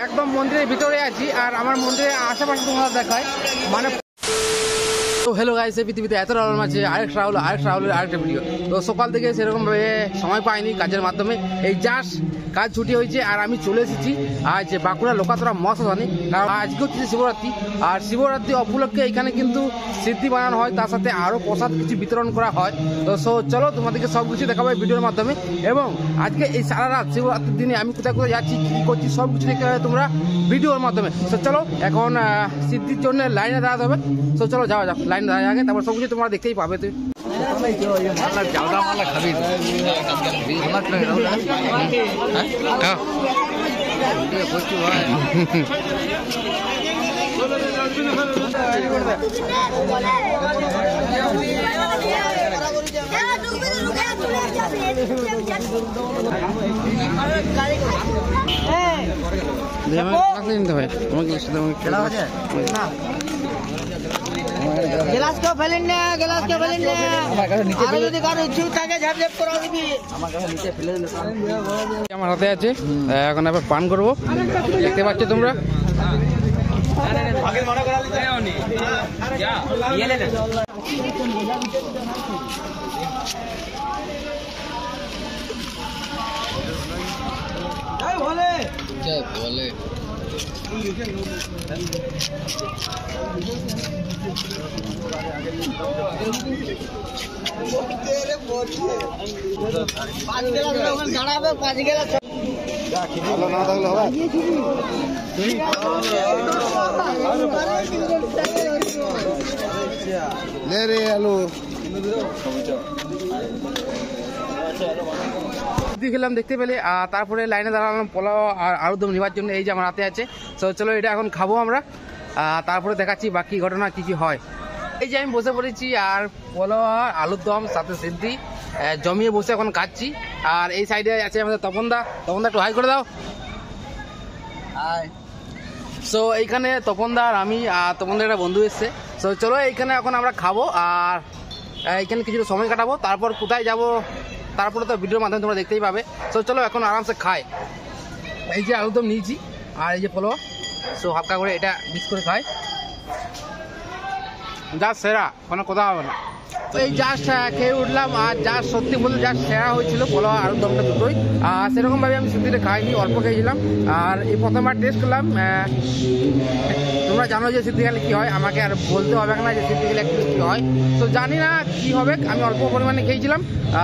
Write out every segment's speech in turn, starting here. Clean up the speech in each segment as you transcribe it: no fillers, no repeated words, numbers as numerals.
একদম মন্দিরের ভিতরে আছি আর আমার মন্দিরের আশেপাশে তোমরা দেখায় মানে তো হ্যালো গাইস, এই পৃথিবীতে এত রাহুল আছে, আরেকটা রাহুলের আরেকটা ভিডিও। তো সকাল থেকে সেরকমভাবে সময় পাইনি কাজের মাধ্যমে, এই জাস্ট কাজ ছুটি হয়েছে আর আমি চলে এসেছি আজ বাঁকুড়া লোকাতরা মহাশ্মশানে। কারণ আজকে হচ্ছে শিবরাত্রি আর শিবরাত্রি উপলক্ষে এখানে কিন্তু সিদ্ধি বানানো হয়, তার সাথে আরও প্রসাদ কিছু বিতরণ করা হয়। তো চলো তোমাদেরকে সব কিছু দেখাবো এই ভিডিওর মাধ্যমে, এবং আজকে এই সারা রাত শিবরাত্রির দিনে আমি কোথায় কোথায় যাচ্ছি, কী করছি সব কিছু দেখতে হবে তোমরা ভিডিওর মাধ্যমে। তো চলো এখন সিদ্ধির জন্য লাইনে দাঁড়াতে হবে। তো চলো যাওয়া যাক, লাইন দাঁড়ায় আগে, তারপর সব কিছু তোমরা দেখতেই পাবে। তুই গ্লাস কেউ ফেলেন না, গ্লাস কেউ ফেলেন না, আর যদি কারো ইচ্ছুক থাকে ঝাপঝাপ করা দিবি। আমার হাতে আছে, এখন আবার পান করবো, দেখতে পাচ্ছ তোমরা। দাঁড়াবে 5 গ্লাস না থাকলে হবে। খেলাম দেখতে পেলে, আর তারপরে লাইনে দাঁড়ালাম পোলাও আর আলুরদম নেওয়ার জন্য। এই যে আমার হাতে আছে, তো চলো এটা এখন খাবো আমরা, তারপরে দেখাচ্ছি বাকি ঘটনা কি কি হয়। এই যে আমি বসে পড়েছি আর পোলাও আর আলুরদম সাথে সিদ্ধি জমিয়ে বসে এখন খাচ্ছি। আর এই সাইডে আছে আমাদের তপনদা একটু হাই করে দাও। সো এইখানে তপনদা আর আমি আর তপনদার একটা বন্ধু এসছে। সো চলো এইখানে এখন আমরা খাবো আর এইখানে কিছুটা সময় কাটাবো, তারপর কোথায় যাব তারপরে তো ভিডিওর মাধ্যমে তোমরা দেখতেই পাবে। সো চলো এখন আরামসে খাই। এই যে আলুরদম নিয়েছি আর এই যে পোলাও, সো হালকা করে এটা মিক্স করে খাই, যা সেরা, কোনো কথা হবে না। তো এই জাস্ট খেয়ে উঠলাম আর জাস্ট সত্যি বলতে জাস্ট সেরা হয়েছিল পোলাও আলুরদমটা দুটোই। আর সেরকমভাবে আমি সিদ্ধিটা খাইনি, অল্প খেয়েছিলাম। আর এই প্রথমবার টেস্ট করলাম। তোমরা জানো যে সিদ্ধি খেলে কী হয়, আমাকে আর বলতে হবে না যে সিদ্ধি খেলে কী হয়। তো জানি না কী হবে, আমি অল্প পরিমাণে খেয়েছিলাম।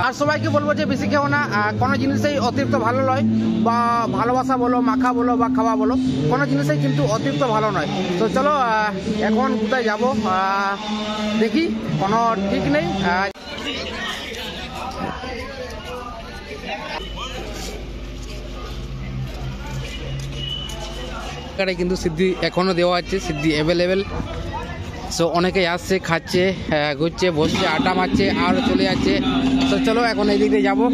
আর সবাইকে বলবো যে বেশি খেও না, কোনো জিনিসেই অতিরিক্ত ভালো নয়, বা ভালোবাসা বলো, মাখা বলো বা খাওয়া বলো, কোনো জিনিসেই কিন্তু অতিরিক্ত ভালো নয়। তো চলো এখন কোথায় যাব দেখি, কোনো ঠিক নেই। কিন্তু সিদ্ধি এখনো দেওয়া আছে, সিদ্ধি অ্যাভেলেবেল। সো অনেকেই আসছে, খাচ্ছে, ঘুরছে, বসছে, আড্ডা মারছে আর চলে যাচ্ছে। তো চলো এখন এই দিক দিয়ে যাবো।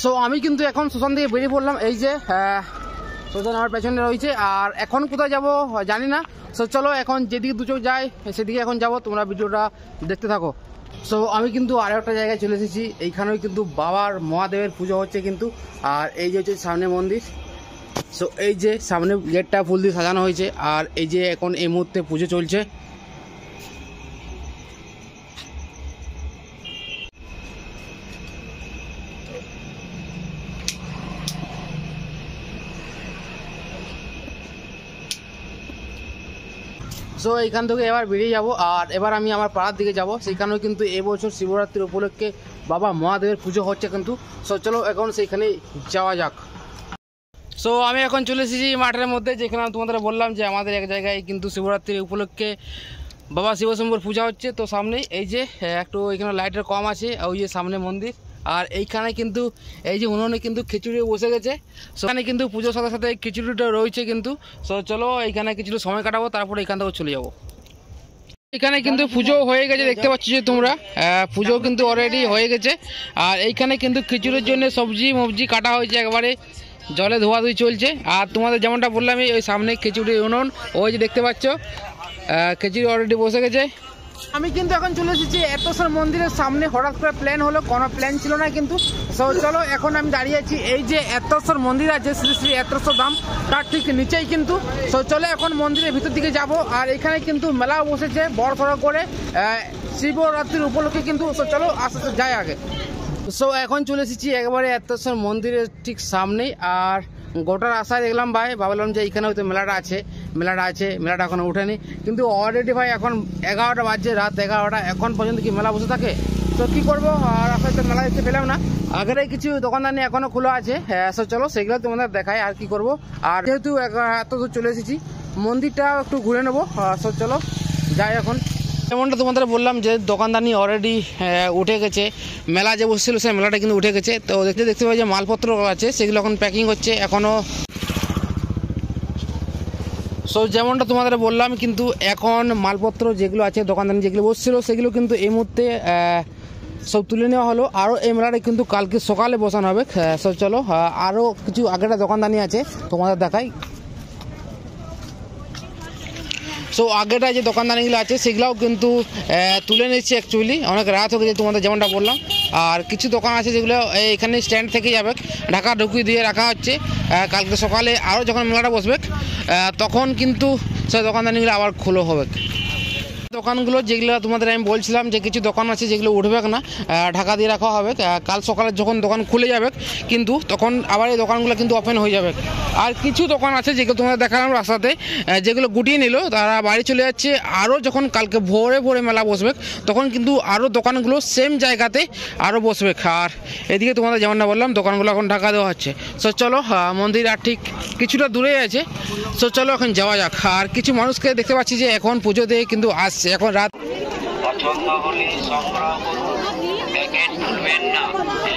সো আমি কিন্তু এখন শ্মশান থেকে বেরিয়ে পড়লাম। এই যে শ্মশান আমার পেছনে রয়েছে, আর এখন কোথায় যাব জানি না। সো চলো এখন যেদিকে দু চোখ যায় সেদিকে এখন যাব, তোমরা ভিডিওটা দেখতে থাকো। সো আমি কিন্তু আরও একটা জায়গায় চলে এসেছি, এইখানেও কিন্তু বাবার মহাদেবের পুজো হচ্ছে কিন্তু। আর এই যে হচ্ছে সামনে মন্দির। সো এই যে সামনে গেটটা ফুল দিয়ে সাজানো হয়েছে, আর এই যে এখন এই মুহূর্তে পুজো চলছে। সো এইখান থেকে এবার বেরিয়ে যাব, আর এবার আমি আমার পাড়ার দিকে যাব। সেইখানেও কিন্তু এবছর শিবরাত্রির উপলক্ষে বাবা মহাদেবের পুজো হচ্ছে কিন্তু। সো চলো এখন সেইখানে যাওয়া যাক। সো আমি এখন চলে এসেছি মাঠের মধ্যে, যেখানে তোমাদের বললাম যে আমাদের এক জায়গায় কিন্তু শিবরাত্রির উপলক্ষে বাবা শিবশম্ভুর পূজা হচ্ছে। তো সামনেই এই যে একটু এখানে লাইটের কম আছে, ওই যে সামনে মন্দির। আর এইখানে কিন্তু এই যে উনুনে কিন্তু খিচুড়ি বসে গেছে। সেখানে কিন্তু পুজোর সাথে সাথে খিচুড়িটা রয়েছে কিন্তু। তো চলো এইখানে কিছুটা সময় কাটাবো, তারপরে এখান থেকে চলে যাবো। এখানে কিন্তু পুজো হয়ে গেছে, দেখতে পাচ্ছ যে তোমরা পুজো কিন্তু অলরেডি হয়ে গেছে। আর এইখানে কিন্তু খিচুড়ির জন্য সবজি কাটা হয়েছে, একবারে জলে ধোয়াধুয়ি চলছে। আর তোমাদের যেমনটা বললাম ওই সামনে খিচুড়ি উনুন, ওই যে দেখতে পাচ্ছ খিচুড়ি অলরেডি বসে গেছে। আমি কিন্তু এখন চলে এসেছি এতসর মন্দিরের সামনে। হঠাৎ করে প্ল্যান হলো, কোনো প্ল্যান ছিল না কিন্তু। চলো এখন আমি দাঁড়িয়ে আছি এই যে এতসর মন্দির আছে, শ্রী শ্রী এতসর ধাম, তার ঠিক নিচেই কিন্তু। চলো এখন মন্দিরের ভিতর দিকে যাব। আর এখানে কিন্তু মেলা বসেছে বড় সড়ো করে শিবরাত্রির উপলক্ষে কিন্তু। চলো আস্তে আস্তে যাই আগে। এখন চলে এসেছি একবারে এতসর মন্দিরের ঠিক সামনেই। আর গোটার আশায় দেখলাম ভাই, ভাবলাম যে এখানে হয়তো মেলাটা আছে, মেলাটা এখনো উঠেনি। কিন্তু অলরেডি ভাই এখন 11টা বাজছে, রাত 11টা, এখন পর্যন্ত কি মেলা বসে থাকে? তো কী করবো, আর আশা তো মেলা দেখতে পেলাম না। আগের কিছু দোকানদানি এখনো খোলা আছে। চলো সেগুলো তোমাদের দেখাই আর কি করব। আর যেহেতু এত দূর চলে এসেছি, মন্দিরটা একটু ঘুরে নেবো। চলো যাই এখন। যেমনটা তোমাদের বললাম যে দোকানদানি অলরেডি উঠে গেছে, মেলা যে বসছিল সেই মেলাটা কিন্তু উঠে গেছে। তো দেখতে পাই যে মালপত্র আছে সেগুলো এখন প্যাকিং হচ্ছে এখনও। যেমনটা তোমাদের বললাম কিন্তু এখন মালপত্র যেগুলো আছে, দোকানদানি যেগুলো বসছিল সেগুলো কিন্তু এই মুহূর্তে সব তুলে নেওয়া হলো। আরও এই মেলাটা কিন্তু কালকে সকালে বসানো হবে। চলো আরও কিছু আগেটা দোকানদানি আছে তোমাদের দেখাই। আগেটা যে দোকানদানিগুলো আছে সেগুলোও কিন্তু তুলে নিচ্ছে। অ্যাকচুয়ালি অনেক রাত হয়ে গেছে তোমাদের যেমনটা বললাম। আর কিছু দোকান আছে যেগুলো এখানে স্ট্যান্ড থেকে যাবে, ঢাকা ঢুকিয়ে দিয়ে রাখা হচ্ছে। কালকে সকালে আরও যখন মেলাটা বসবে তখন কিন্তু সেই দোকানদানিগুলো আবার খোলা হবে। দোকানগুলো যেগুলো তোমাদের আমি বলছিলাম যে কিছু দোকান আছে যেগুলো উঠবে না, ঢাকা দিয়ে রাখা হবে। কাল সকালে যখন দোকান খুলে যাবে কিন্তু তখন আবার এই দোকানগুলো কিন্তু ওপেন হয়ে যাবে। আর কিছু দোকান আছে যেগুলো তোমাদের দেখালাম রাস্তাতে, যেগুলো গুটিয়ে নিল তারা বাড়ি চলে যাচ্ছে। আরও যখন কালকে ভোরে ভোরে মেলা বসবে তখন কিন্তু আরও দোকানগুলো সেম জায়গাতে আরও বসবে। আর এদিকে তোমাদের যেমনটা বললাম দোকানগুলো এখন ঢাকা দেওয়া হচ্ছে। চলো মন্দির আর ঠিক কিছুটা দূরে আছে। চলো এখন যাওয়া যাক। আর কিছু মানুষকে দেখতে পাচ্ছি যে এখন পুজো দিয়ে কিন্তু আসছে। এখন রাত পছন্দ হলে সংগ্রহ করুন, প্যাকেট তুলবেন না,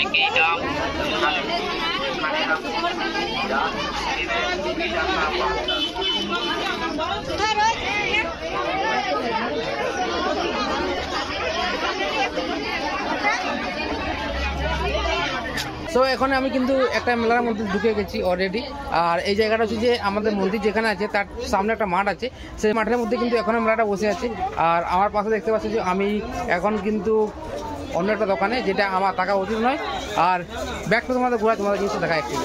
একই দাম। এখন আমি কিন্তু একটা মেলার মধ্যে ঢুকে গেছি অলরেডি। আর এই জায়গাটা হচ্ছে যে আমাদের মন্দির যেখানে আছে তার সামনে একটা মাঠ আছে, সেই মাঠের মধ্যে কিন্তু এখনও মেলাটা বসে আছে। আর আমার পাশে দেখতে পাচ্ছি যে আমি এখন কিন্তু অন্য একটা দোকানে, যেটা আমার টাকা উচিত নয়। আর ব্যাগটা তোমাদের ঘোরা, তোমাদের জিনিসটা দেখা একটু।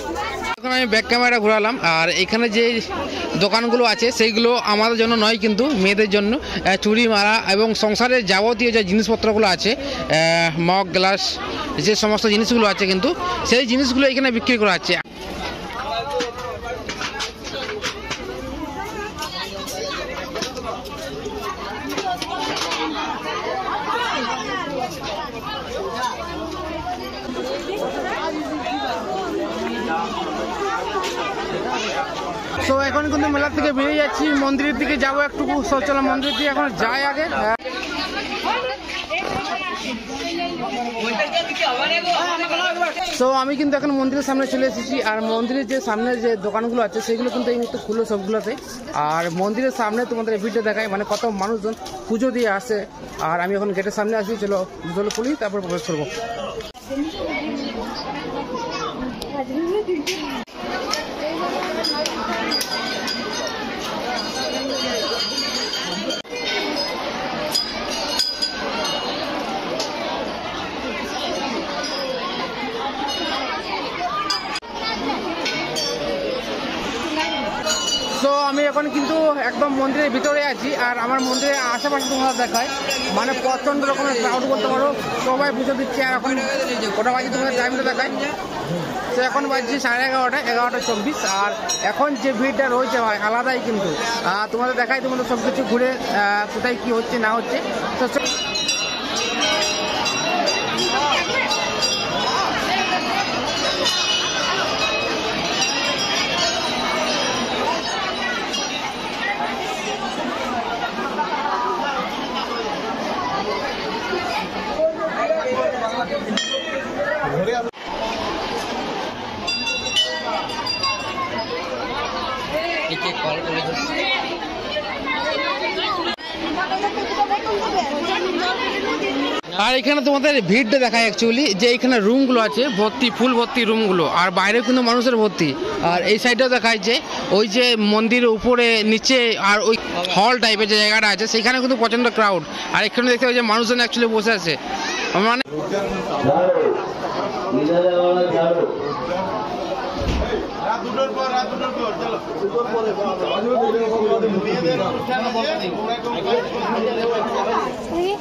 এখন আমি ব্যাক ক্যামেরা ঘোরালাম। আর এখানে যে দোকানগুলো আছে সেইগুলো আমাদের জন্য নয়, কিন্তু মেয়েদের জন্য চুড়ি মালা এবং সংসারের যাবতীয় যে জিনিসপত্রগুলো আছে, মগ গ্লাস যে সমস্ত জিনিসগুলো আছে কিন্তু সেই জিনিসগুলো এখানে বিক্রি করা হচ্ছে। এখন কিন্তু মেলা থেকে বেরিয়ে যাচ্ছি, মন্দিরের দিকে যাবো একটু। চলো মন্দিরের দিকে এখন যাই আগে। আমি কিন্তু এখন মন্দিরের সামনে চলে এসেছি। আর মন্দিরের যে সামনে যে দোকানগুলো আছে সেগুলো কিন্তু এই মুহূর্তে খুলে সবগুলোতে। আর মন্দিরের সামনে তোমাদের ভিডিও দেখায় মানে কত মানুষজন পুজো দিয়ে আসে। আর আমি এখন গেটের সামনে আসি। চলো খুলি, তারপর প্রবেশ করবো। আমি এখন কিন্তু একদম মন্দিরের ভিতরে আছি। আর আমার মন্দিরের আশেপাশে তোমরা দেখায় মানে প্রচণ্ড রকমের ক্রাউড করতে পারো, সবাই পুজো দিচ্ছে। আর এখন ওটা বাজে তোমাদের টাইমটা দেখায়, তো এখন বাজছে 11:30, 11:24। আর এখন যে ভিড়টা রয়েছে ভাই আলাদাই কিন্তু। তোমাদের দেখাই, তোমাদের সব কিছু ঘুরে কোথায় কী হচ্ছে না হচ্ছে। তো আর এখানে তোমাদের ভিড়টা দেখায় অ্যাকচুয়ালি যে এখানে রুমগুলো আছে ভর্তি, ফুল ভর্তি রুমগুলো, আর বাইরে কিন্তু মানুষের ভর্তি। আর এই সাইডেও দেখায় যে ওই যে মন্দিরের উপরে নিচে আর ওই হল টাইপের যে জায়গাটা আছে সেখানে কিন্তু প্রচণ্ড ক্রাউড। আর এখানে দেখতে পাই যে মানুষজন অ্যাকচুয়ালি বসে আছে মানে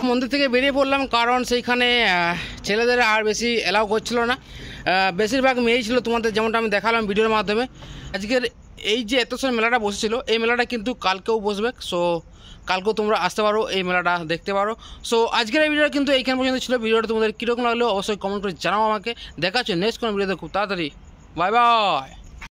মন্দির থেকে বেরিয়ে পড়লাম, কারণ সেইখানে ছেলেদের আর বেশি অ্যালাউ করছিল না, বেশিরভাগ মেয়েই ছিল তোমাদের, যেমনটা আমি দেখালাম ভিডিওর মাধ্যমে। আজকের এই যে এত সময় মেলাটা বসেছিল, এই মেলাটা কিন্তু কালকেও বসবে। সো কালকেও তোমরা আসতে পারো, এই মেলাটা দেখতে পারো। সো আজকের এই ভিডিওটা কিন্তু এইখান পর্যন্ত ছিল। ভিডিওটা তোমাদের কীরকম লাগলো অবশ্যই কমেন্ট করে জানাও আমাকে। দেখা হচ্ছে নেক্সট কোনো ভিডিওতে খুব তাড়াতাড়ি। Bye bye.